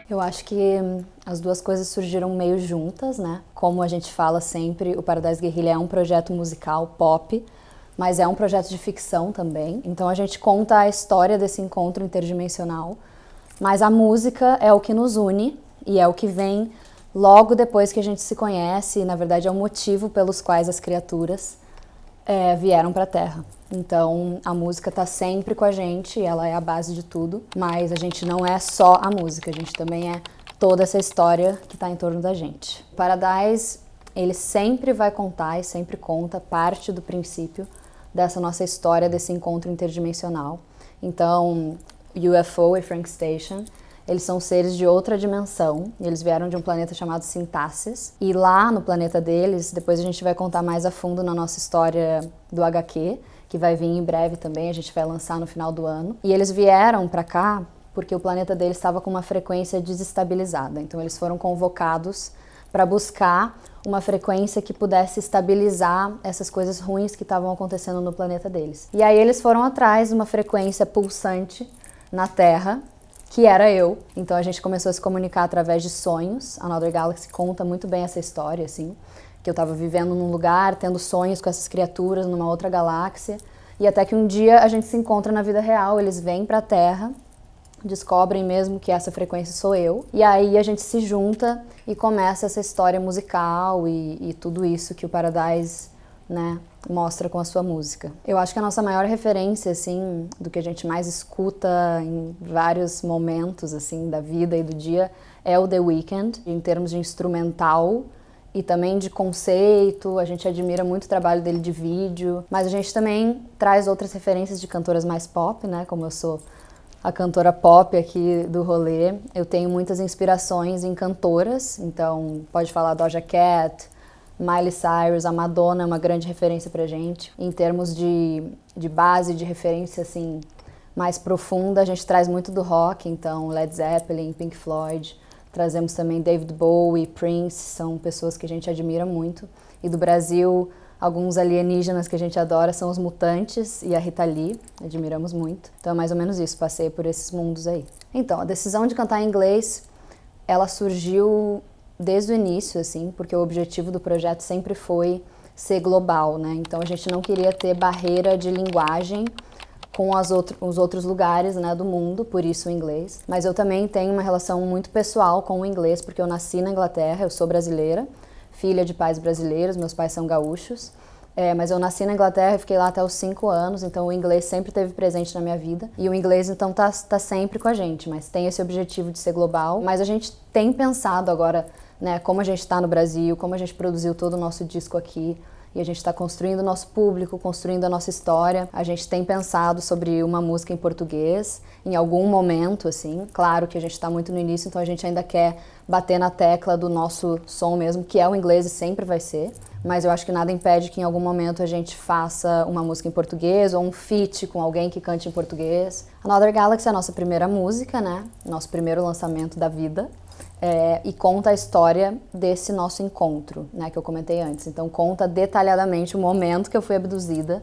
Eu acho que as duas coisas surgiram meio juntas, né? Como a gente fala sempre, o Paradise Guerrilla é um projeto musical pop, mas é um projeto de ficção também. Então a gente conta a história desse encontro interdimensional, mas a música é o que nos une e é o que vem logo depois que a gente se conhece, e na verdade é o motivo pelos quais as criaturas vieram para a Terra. Então a música está sempre com a gente, ela é a base de tudo, mas a gente não é só a música, a gente também é toda essa história que está em torno da gente. O Paradise, ele sempre vai contar e sempre conta parte do princípio dessa nossa história, desse encontro interdimensional. Então, UFO e Frank Station, eles são seres de outra dimensão, eles vieram de um planeta chamado Sintaxis, e lá no planeta deles, depois a gente vai contar mais a fundo na nossa história do HQ, que vai vir em breve também, a gente vai lançar no final do ano. E eles vieram para cá porque o planeta deles estava com uma frequência desestabilizada, então eles foram convocados para buscar uma frequência que pudesse estabilizar essas coisas ruins que estavam acontecendo no planeta deles. E aí eles foram atrás de uma frequência pulsante na Terra, que era eu. Então a gente começou a se comunicar através de sonhos. Another Galaxy conta muito bem essa história, assim, que eu estava vivendo num lugar, tendo sonhos com essas criaturas numa outra galáxia, e até que um dia a gente se encontra na vida real, eles vêm para a Terra, descobrem mesmo que essa frequência sou eu, e aí a gente se junta e começa essa história musical e tudo isso que o Paradise, né, mostra com a sua música. Eu acho que a nossa maior referência, assim, do que a gente mais escuta em vários momentos, assim, da vida e do dia, é o The Weeknd, em termos de instrumental e também de conceito. A gente admira muito o trabalho dele de vídeo, mas a gente também traz outras referências de cantoras mais pop, né, como eu sou a cantora pop aqui do rolê. Eu tenho muitas inspirações em cantoras, então pode falar Doja Cat, Miley Cyrus, a Madonna é uma grande referência pra gente. Em termos de base, de referência assim, mais profunda, a gente traz muito do rock, então Led Zeppelin, Pink Floyd. Trazemos também David Bowie, Prince, são pessoas que a gente admira muito. E do Brasil, alguns alienígenas que a gente adora são os Mutantes e a Rita Lee, admiramos muito. Então é mais ou menos isso, passei por esses mundos aí. Então, a decisão de cantar em inglês, ela surgiu desde o início, assim, porque o objetivo do projeto sempre foi ser global, né? Então a gente não queria ter barreira de linguagem com os outros lugares, né, do mundo, por isso o inglês. Mas eu também tenho uma relação muito pessoal com o inglês, porque eu nasci na Inglaterra, eu sou brasileira, filha de pais brasileiros, meus pais são gaúchos, mas eu nasci na Inglaterra e fiquei lá até os 5 anos, então o inglês sempre esteve presente na minha vida. E o inglês, então, tá sempre com a gente, mas tem esse objetivo de ser global. Mas a gente tem pensado agora, né, como a gente está no Brasil, como a gente produziu todo o nosso disco aqui, e a gente está construindo o nosso público, construindo a nossa história. A gente tem pensado sobre uma música em português, em algum momento, assim. Claro que a gente está muito no início, então a gente ainda quer bater na tecla do nosso som mesmo, que é o inglês e sempre vai ser. Mas eu acho que nada impede que em algum momento a gente faça uma música em português ou um feat com alguém que cante em português. Another Galaxy é a nossa primeira música, né? Nosso primeiro lançamento da vida. E conta a história desse nosso encontro, né, que eu comentei antes. Então conta detalhadamente o momento que eu fui abduzida,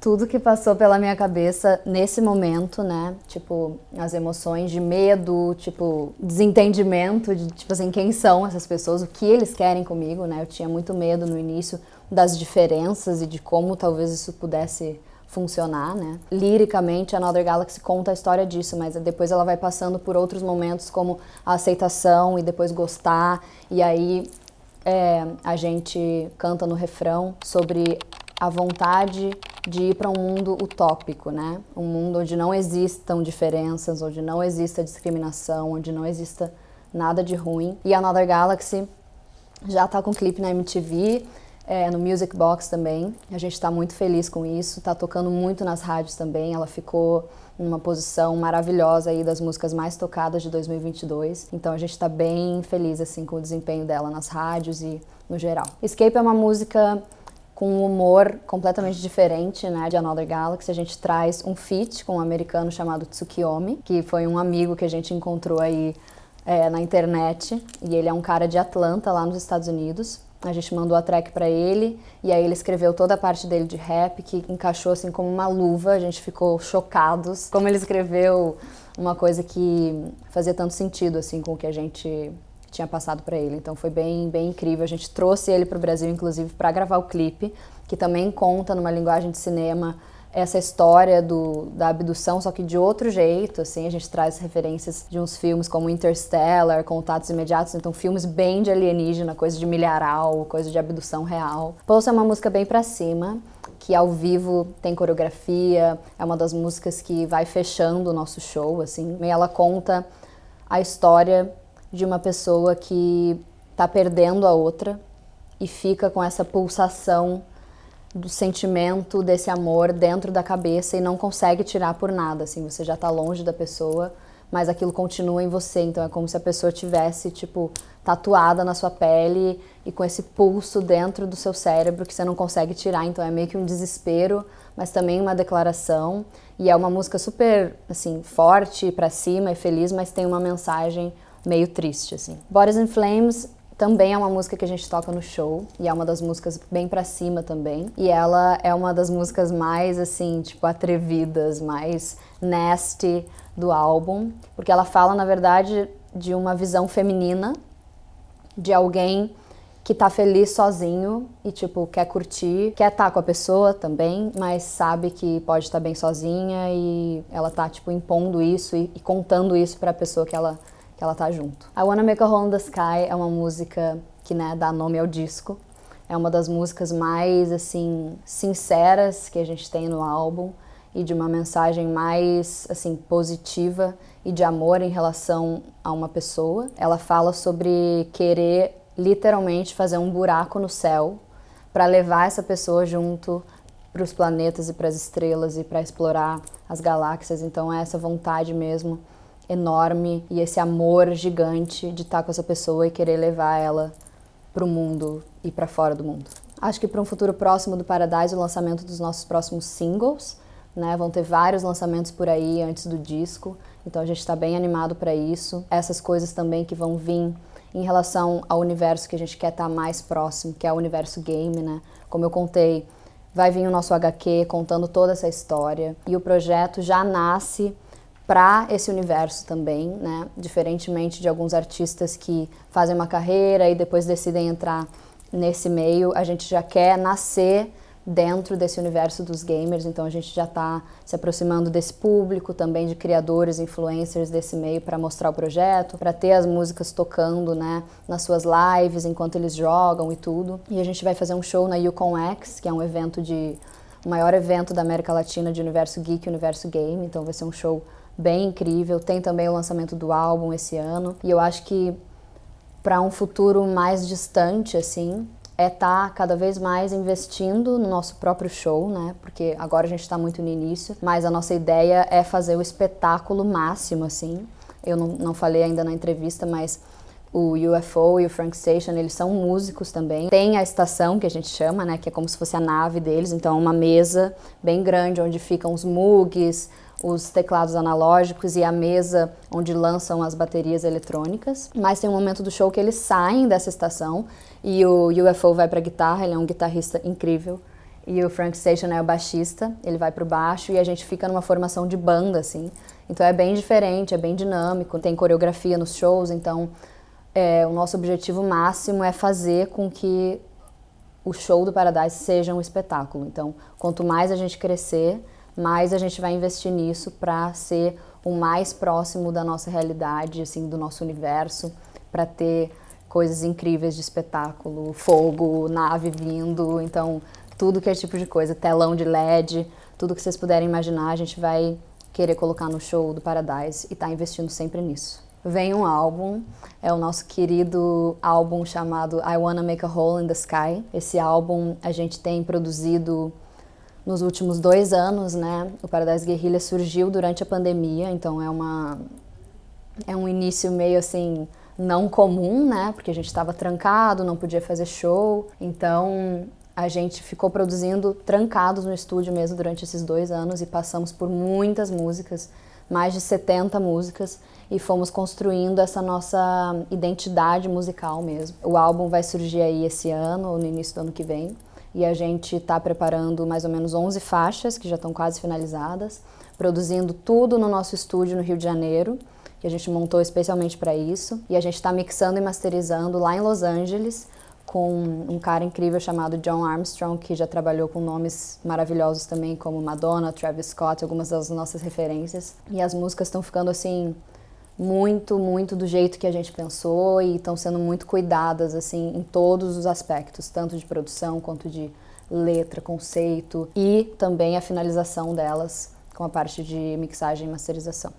tudo que passou pela minha cabeça nesse momento, né, tipo, as emoções de medo, tipo, desentendimento, de tipo assim, quem são essas pessoas, o que eles querem comigo, né, eu tinha muito medo no início das diferenças e de como talvez isso pudesse funcionar, né? Liricamente, Another Galaxy conta a história disso, mas depois ela vai passando por outros momentos como a aceitação e depois gostar, e aí a gente canta no refrão sobre a vontade de ir para um mundo utópico, né? Um mundo onde não existam diferenças, onde não exista discriminação, onde não exista nada de ruim. E Another Galaxy já tá com clipe na MTV, no Music Box também. A gente está muito feliz com isso, tá tocando muito nas rádios também. Ela ficou numa posição maravilhosa aí das músicas mais tocadas de 2022. Então a gente está bem feliz assim com o desempenho dela nas rádios e no geral. Escape é uma música com um humor completamente diferente, né, de Another Galaxy. A gente traz um feat com um americano chamado Tsukiyomi, que foi um amigo que a gente encontrou aí na internet, e ele é um cara de Atlanta, lá nos Estados Unidos. A gente mandou a track pra ele, e aí ele escreveu toda a parte dele de rap, que encaixou assim como uma luva. A gente ficou chocados como ele escreveu uma coisa que fazia tanto sentido, assim, com o que a gente tinha passado para ele. Então foi bem, bem incrível. A gente trouxe ele para o Brasil, inclusive, para gravar o clipe, que também conta numa linguagem de cinema essa história da abdução, só que de outro jeito, assim. A gente traz referências de uns filmes como Interstellar, Contatos Imediatos, então filmes bem de alienígena, coisa de milharal, coisa de abdução real. Pulse é uma música bem pra cima, que ao vivo tem coreografia, é uma das músicas que vai fechando o nosso show, assim. E ela conta a história de uma pessoa que tá perdendo a outra e fica com essa pulsação do sentimento desse amor dentro da cabeça e não consegue tirar por nada, assim, você já tá longe da pessoa, mas aquilo continua em você, então é como se a pessoa tivesse, tipo, tatuada na sua pele e com esse pulso dentro do seu cérebro que você não consegue tirar, então é meio que um desespero, mas também uma declaração, e é uma música super, assim, forte, pra cima e feliz, mas tem uma mensagem meio triste, assim. Bodies in Flames também é uma música que a gente toca no show, e é uma das músicas bem pra cima também. E ela é uma das músicas mais, assim, tipo, atrevidas, mais nasty do álbum, porque ela fala, na verdade, de uma visão feminina, de alguém que tá feliz sozinho e, tipo, quer curtir, quer estar com a pessoa também, mas sabe que pode estar bem sozinha e ela tá, tipo, impondo isso e contando isso pra pessoa que ela tá junto. I Wanna Make a Hole in the Sky é uma música que, né, dá nome ao disco. É uma das músicas mais, assim, sinceras que a gente tem no álbum e de uma mensagem mais, assim, positiva e de amor em relação a uma pessoa. Ela fala sobre querer, literalmente, fazer um buraco no céu para levar essa pessoa junto para os planetas e para as estrelas e para explorar as galáxias. Então é essa vontade mesmo enorme e esse amor gigante de estar com essa pessoa e querer levar ela pro mundo e para fora do mundo. Acho que para um futuro próximo do Paradise, o lançamento dos nossos próximos singles, né? Vão ter vários lançamentos por aí antes do disco, então a gente está bem animado para isso. Essas coisas também que vão vir em relação ao universo que a gente quer estar mais próximo, que é o universo game, né? Como eu contei, vai vir o nosso HQ contando toda essa história e o projeto já nasce para esse universo também, né? Diferentemente de alguns artistas que fazem uma carreira e depois decidem entrar nesse meio, a gente já quer nascer dentro desse universo dos gamers, então a gente já está se aproximando desse público, também de criadores, influencers desse meio para mostrar o projeto, para ter as músicas tocando, né, nas suas lives enquanto eles jogam e tudo. E a gente vai fazer um show na Yukon X, que é um evento o maior evento da América Latina de universo geek e universo game, então vai ser um show bem incrível. Tem também o lançamento do álbum esse ano. E eu acho que para um futuro mais distante, assim, é estar cada vez mais investindo no nosso próprio show, né? Porque agora a gente está muito no início, mas a nossa ideia é fazer o espetáculo máximo, assim. Eu não falei ainda na entrevista, mas o UFO e o Frank Station, eles são músicos também. Tem a estação, que a gente chama, né? Que é como se fosse a nave deles. Então é uma mesa bem grande, onde ficam os Moogs, os teclados analógicos e a mesa onde lançam as baterias eletrônicas. Mas tem um momento do show que eles saem dessa estação e o UFO vai pra guitarra, ele é um guitarrista incrível. E o Frank Station é o baixista, ele vai pro baixo e a gente fica numa formação de banda, assim. Então é bem diferente, é bem dinâmico, tem coreografia nos shows, então o nosso objetivo máximo é fazer com que o show do Paradise seja um espetáculo. Então, quanto mais a gente crescer, mais a gente vai investir nisso para ser o mais próximo da nossa realidade, assim, do nosso universo, para ter coisas incríveis de espetáculo, fogo, nave vindo, então tudo que é tipo de coisa, telão de LED, tudo que vocês puderem imaginar, a gente vai querer colocar no show do Paradise e tá investindo sempre nisso. Vem um álbum, é o nosso querido álbum chamado I Wanna Make a Hole in the Sky. Esse álbum a gente tem produzido nos últimos 2 anos, né? O Paradise Guerrilla surgiu durante a pandemia, então é um início meio assim não comum, né? Porque a gente estava trancado, não podia fazer show, então a gente ficou produzindo trancados no estúdio mesmo durante esses 2 anos e passamos por muitas músicas, mais de 70 músicas, e fomos construindo essa nossa identidade musical mesmo. O álbum vai surgir aí esse ano, ou no início do ano que vem, e a gente está preparando mais ou menos 11 faixas, que já estão quase finalizadas, produzindo tudo no nosso estúdio no Rio de Janeiro, que a gente montou especialmente para isso. E a gente está mixando e masterizando lá em Los Angeles, com um cara incrível chamado John Armstrong, que já trabalhou com nomes maravilhosos também, como Madonna, Travis Scott, algumas das nossas referências. E as músicas estão ficando assim, muito, muito do jeito que a gente pensou e estão sendo muito cuidadas assim em todos os aspectos, tanto de produção quanto de letra, conceito e também a finalização delas com a parte de mixagem e masterização.